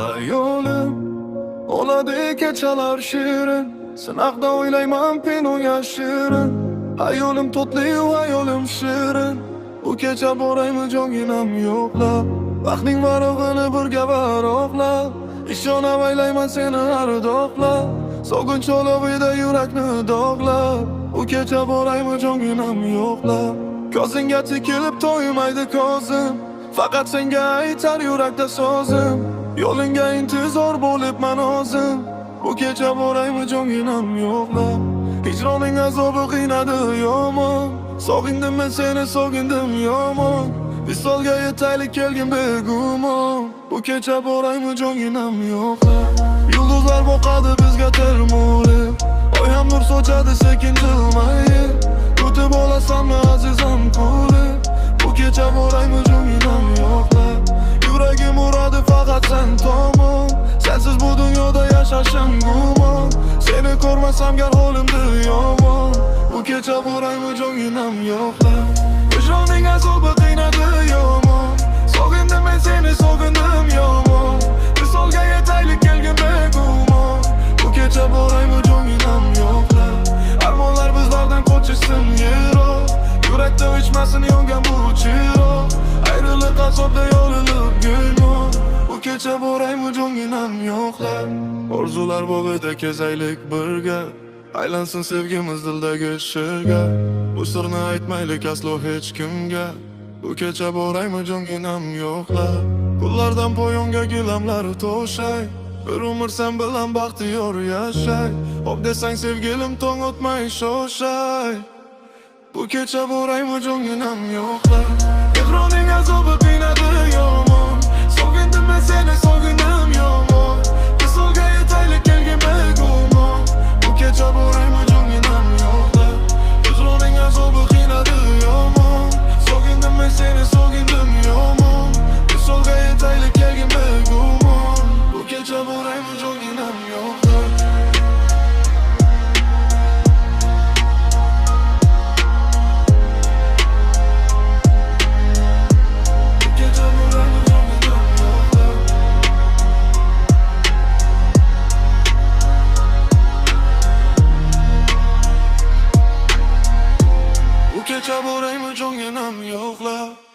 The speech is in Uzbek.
Hayolim oladi kechalar shirin, sinoqda o'ylayman pinu yashirin. Hayolim totli va hayolim shirin, bu kecha boraymi jonginam yo'qlab. Vaqtning varog'ini birga varoqlab, ishonib aylayman seni ardoqlab. Sog'inch olovida yurakni dog'lab, bu kecha boraymi jonginam yo'qlab. Ko'zingga tikilib to'ymaydi ko'zim, faqat senga aytar yurakda so'zim. Yo'lingga intizor bo'libman o'zim, bu kecha boraymi jonginam yo'qlab. Hijroning azobi qiynadi yomon, sog'indim men seni sog'indim yomon. Visolga yetaylik kelgin begumon, bu kecha boraymi jonginam yo'qlab. Yulduzlar boqadi bizga termulib, oy ham nur sochadi sekin jilmayib. Kutib olasanmi azizam kulib, bu kecha boraymi jonginam yo'qlab. Yuragim uradi faqat sen tomon, sensiz bu dunyoda yashashim gumon. Seni ko'rmasam gar holimda yomon, bu kecha boraymi jonginam yo'qlab. Hijroning azobi qiynadi yomon, sog'indim men seni sog'indim yomon. Visolga yetaylik kelgin begumon, bu kecha boraymi jonginam yo'qlab. Armonlar bizlardan qochishsin yiroq, yurakda o'chmasin yongan bu chiroq. Ayriliq azobda yorilib gulmon, bu kecha boraymi jonginam yo'qlab. Orzular bog'ida kezaylik birga, aylansin sevgimiz dildagi shirga. Bu sirni aytmaylik aslo hech kimga, bu kecha boraymi jonginam yo'qlab. Kullardan poyonga gilamlar to'shay, bir umr sen bilan baxtiyor yashay. Hop desang sevgilim tong o'tmay sho'shay, bu kecha boraymi jonginam yo'qlab. Ehroning azobi qiynadi yomon, sog'indim men seni sog'indim yomon. Visolga yetaylik kelgin begumon, bu kecha boraymi jonginam yo'qlab. Ehroning azobi qiynadi yomon, sog'indim men seni sog'indim yomon. Visolga yetaylik kelgin begumon, bu kecha boraymi jonginam yo'qlab. Bu kecha boraymi jonginam yo'qlab.